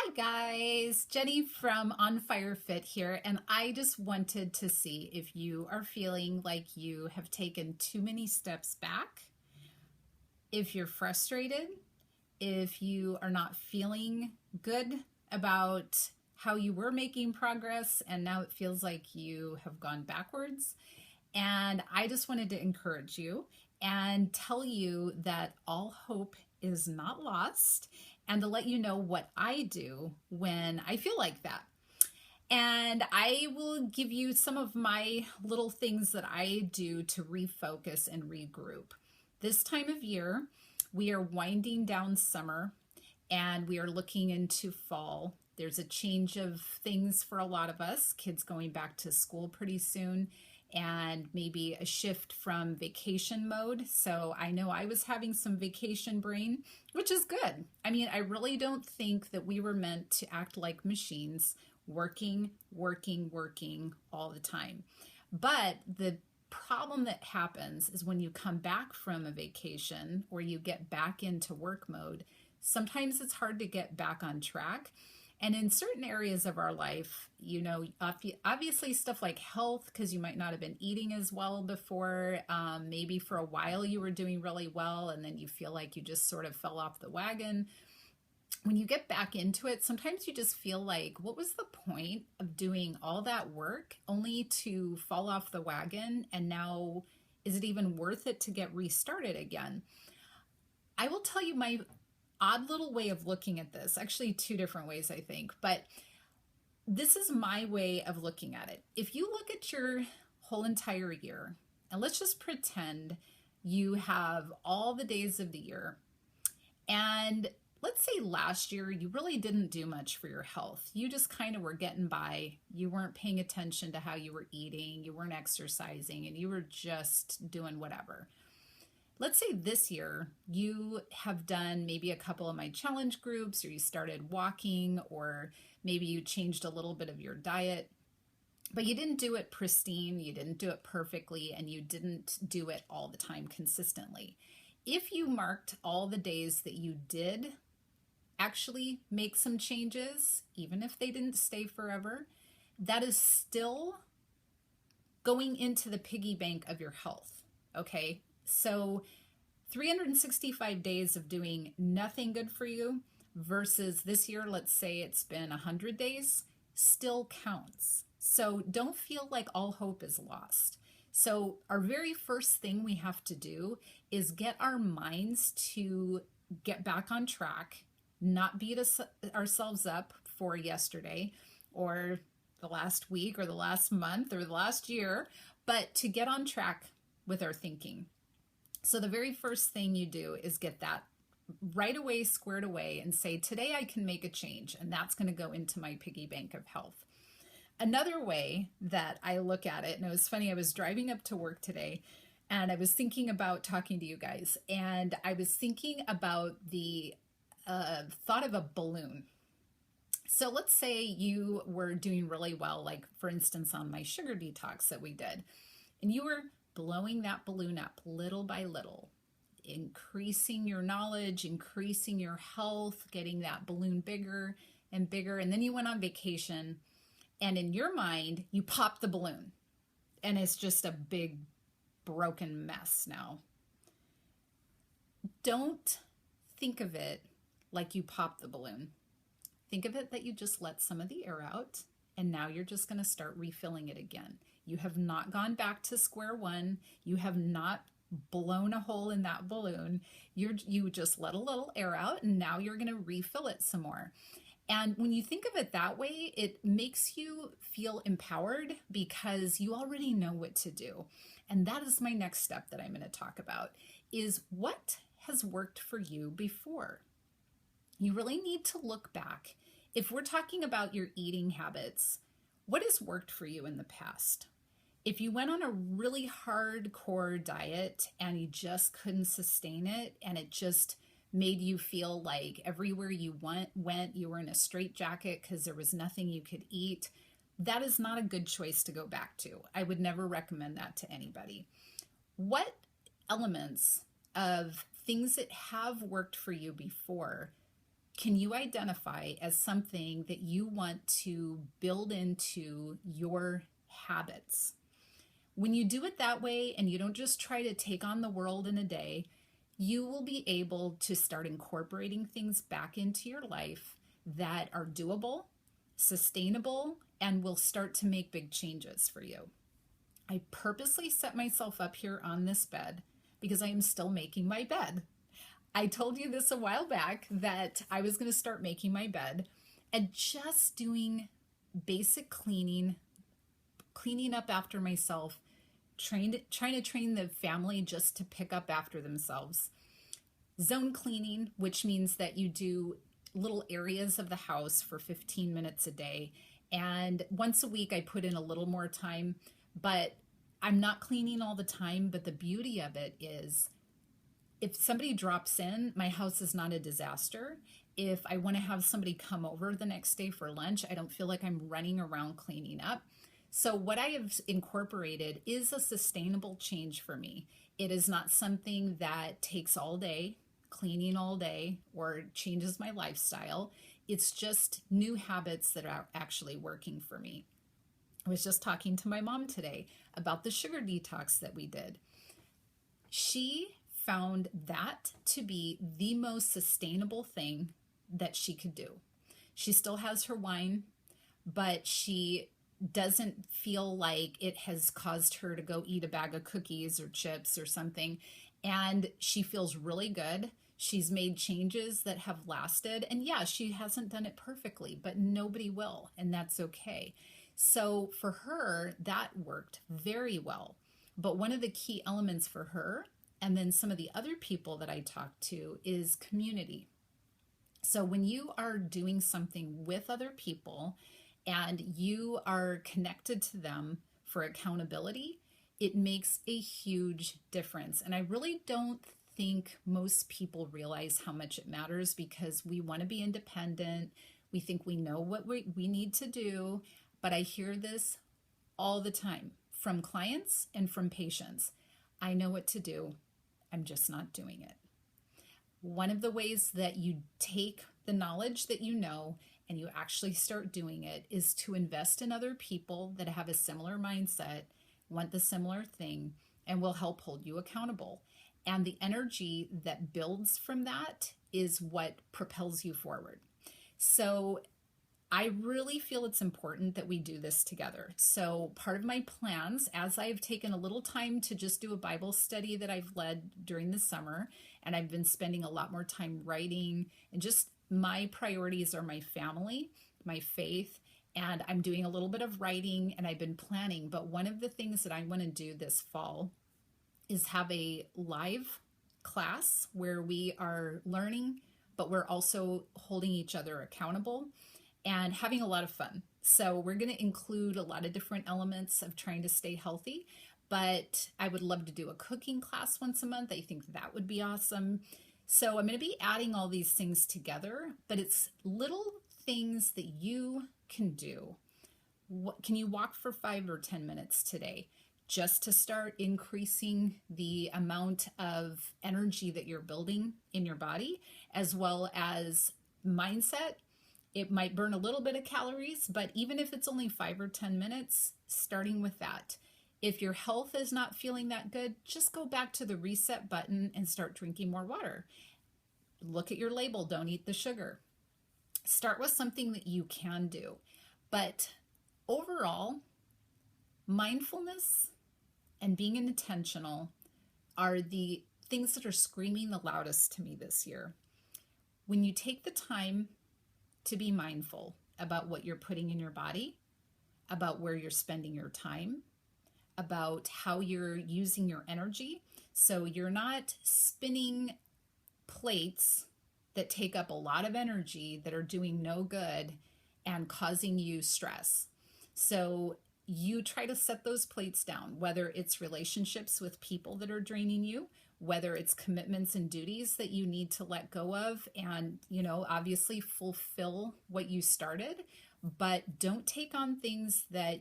Hi guys, Jenny from On Fire Fit here, and I just wanted to see if you are feeling like you have taken too many steps back, if you're frustrated, if you are not feeling good about how you were making progress and now it feels like you have gone backwards. And I just wanted to encourage you and tell you that all hope is not lost and to let you know what I do when I feel like that. And I will give you some of my little things that I do to refocus and regroup. This time of year, we are winding down summer and we are looking into fall. There's a change of things for a lot of us, kids going back to school pretty soon, and maybe a shift from vacation mode. So I know I was having some vacation brain, which is good. I mean, I really don't think that we were meant to act like machines, working all the time. But the problem that happens is when you come back from a vacation or you get back into work mode, sometimes it's hard to get back on track. And in certain areas of our life, you know, obviously stuff like health, because you might not have been eating as well before. Maybe for a while you were doing really well and then you feel like you just sort of fell off the wagon. When you get back into it, sometimes you just feel like, what was the point of doing all that work only to fall off the wagon? And now, is it even worth it to get restarted again? I will tell you my odd little way of looking at this, actually two different ways, I think, but this is my way of looking at it. If you look at your whole entire year, and let's just pretend you have all the days of the year, and let's say last year you really didn't do much for your health. You just kind of were getting by. You weren't paying attention to how you were eating, you weren't exercising, and you were just doing whatever. Let's say this year you have done maybe a couple of my challenge groups, or you started walking, or maybe you changed a little bit of your diet, but you didn't do it pristine, you didn't do it perfectly, and you didn't do it all the time consistently. If you marked all the days that you did actually make some changes, even if they didn't stay forever, that is still going into the piggy bank of your health, okay? So 365 days of doing nothing good for you versus this year, let's say it's been 100 days, still counts. So don't feel like all hope is lost. So our very first thing we have to do is get our minds to get back on track, not beat ourselves up for yesterday or the last week or the last month or the last year, but to get on track with our thinking. So the very first thing you do is get that right away squared away and say, today I can make a change, and that's going to go into my piggy bank of health. Another way that I look at it, and it was funny, I was driving up to work today and I was thinking about talking to you guys, and I was thinking about the thought of a balloon. So let's say you were doing really well, like for instance on my sugar detox that we did, and you were blowing that balloon up little by little, increasing your knowledge, increasing your health, getting that balloon bigger and bigger. And then you went on vacation, and in your mind, you popped the balloon, and it's just a big broken mess now. Don't think of it like you popped the balloon. Think of it that you just let some of the air out, and now you're just going to start refilling it again. You have not gone back to square one. You have not blown a hole in that balloon. You just let a little air out, and now you're going to refill it some more. And when you think of it that way, it makes you feel empowered because you already know what to do. And that is my next step that I'm going to talk about, is what has worked for you before. You really need to look back. If we're talking about your eating habits, what has worked for you in the past? If you went on a really hardcore diet and you just couldn't sustain it, and it just made you feel like everywhere you went, you were in a straitjacket because there was nothing you could eat, that is not a good choice to go back to. I would never recommend that to anybody. What elements of things that have worked for you before can you identify as something that you want to build into your habits? When you do it that way and you don't just try to take on the world in a day, you will be able to start incorporating things back into your life that are doable, sustainable, and will start to make big changes for you. I purposely set myself up here on this bed because I am still making my bed. I told you this a while back that I was going to start making my bed and just doing basic cleaning up after myself, trying to train the family just to pick up after themselves. Zone cleaning, which means that you do little areas of the house for 15 minutes a day. And once a week, I put in a little more time, but I'm not cleaning all the time. But the beauty of it is if somebody drops in, my house is not a disaster. If I want to have somebody come over the next day for lunch, I don't feel like I'm running around cleaning up. So what I have incorporated is a sustainable change for me. It is not something that takes all day, cleaning all day, or changes my lifestyle. It's just new habits that are actually working for me. I was just talking to my mom today about the sugar detox that we did. She found that to be the most sustainable thing that she could do. She still has her wine, but she doesn't feel like it has caused her to go eat a bag of cookies or chips or something. And she feels really good. She's made changes that have lasted. And yeah, she hasn't done it perfectly, but nobody will. And that's okay. So for her, that worked very well. But one of the key elements for her, and then some of the other people that I talk to, is community. So when you are doing something with other people and you are connected to them for accountability, it makes a huge difference. And I really don't think most people realize how much it matters because we want to be independent. We think we know what we need to do. But I hear this all the time from clients and from patients. I know what to do. I'm just not doing it. One of the ways that you take the knowledge that you know and you actually start doing it is to invest in other people that have a similar mindset, want the similar thing, and will help hold you accountable. And the energy that builds from that is what propels you forward. So I really feel it's important that we do this together. So part of my plans, as I've taken a little time to just do a Bible study that I've led during the summer, and I've been spending a lot more time writing, and just my priorities are my family, my faith, and I'm doing a little bit of writing and I've been planning. But one of the things that I want to do this fall is have a live class where we are learning, but we're also holding each other accountable and having a lot of fun. So we're going to include a lot of different elements of trying to stay healthy, but I would love to do a cooking class once a month. I think that would be awesome. So I'm going to be adding all these things together, but it's little things that you can do. Can you walk for 5 or 10 minutes today just to start increasing the amount of energy that you're building in your body, as well as mindset? It might burn a little bit of calories, but even if it's only 5 or 10 minutes, starting with that. If your health is not feeling that good, just go back to the reset button and start drinking more water. Look at your label, don't eat the sugar. Start with something that you can do. But overall, mindfulness and being intentional are the things that are screaming the loudest to me this year. When you take the time to be mindful about what you're putting in your body, about where you're spending your time, about how you're using your energy. So you're not spinning plates that take up a lot of energy that are doing no good and causing you stress. So you try to set those plates down, whether it's relationships with people that are draining you, whether it's commitments and duties that you need to let go of and, obviously fulfill what you started, but don't take on things that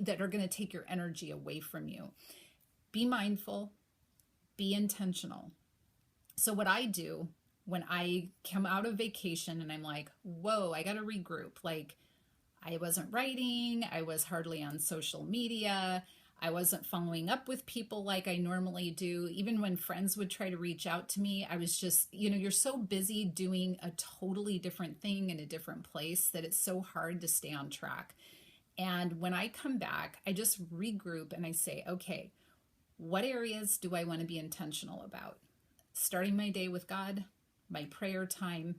that are going to take your energy away from you. Be mindful, be intentional. So what I do when I come out of vacation and I'm like, whoa, I got to regroup. Like, I wasn't writing, I was hardly on social media, I wasn't following up with people like I normally do. Even when friends would try to reach out to me, I was just, you're so busy doing a totally different thing in a different place that it's so hard to stay on track. And when I come back, I just regroup and I say, okay, what areas do I want to be intentional about? Starting my day with God, my prayer time,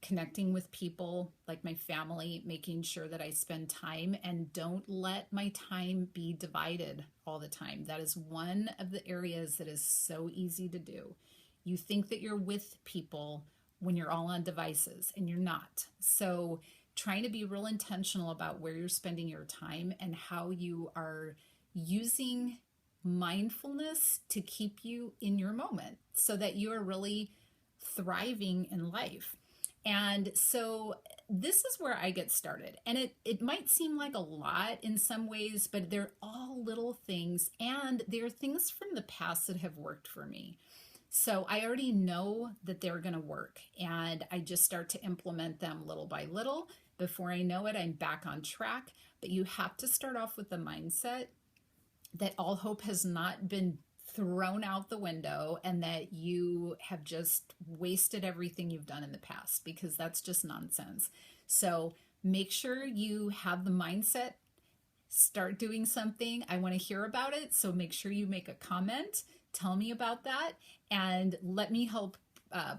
connecting with people like my family, making sure that I spend time and don't let my time be divided all the time. That is one of the areas that is so easy to do. You think that you're with people when you're all on devices and you're not. So, trying to be real intentional about where you're spending your time and how you are using mindfulness to keep you in your moment so that you are really thriving in life. And so this is where I get started. And it might seem like a lot in some ways, but they're all little things. And they're things from the past that have worked for me. So I already know that they're going to work. And I just start to implement them little by little. Before I know it, I'm back on track. But you have to start off with the mindset that all hope has not been thrown out the window and that you have just wasted everything you've done in the past, because that's just nonsense. So make sure you have the mindset, start doing something. I want to hear about it. So make sure you make a comment, tell me about that, and let me help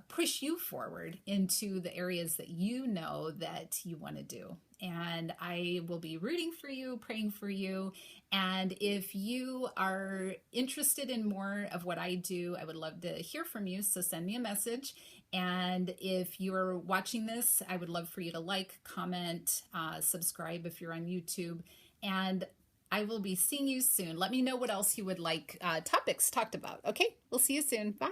push you forward into the areas that you know that you want to do. And I will be rooting for you, praying for you. And if you are interested in more of what I do, I would love to hear from you. So send me a message. And if you're watching this, I would love for you to like, comment, subscribe if you're on YouTube. And I will be seeing you soon. Let me know what else you would like topics talked about. Okay, we'll see you soon. Bye.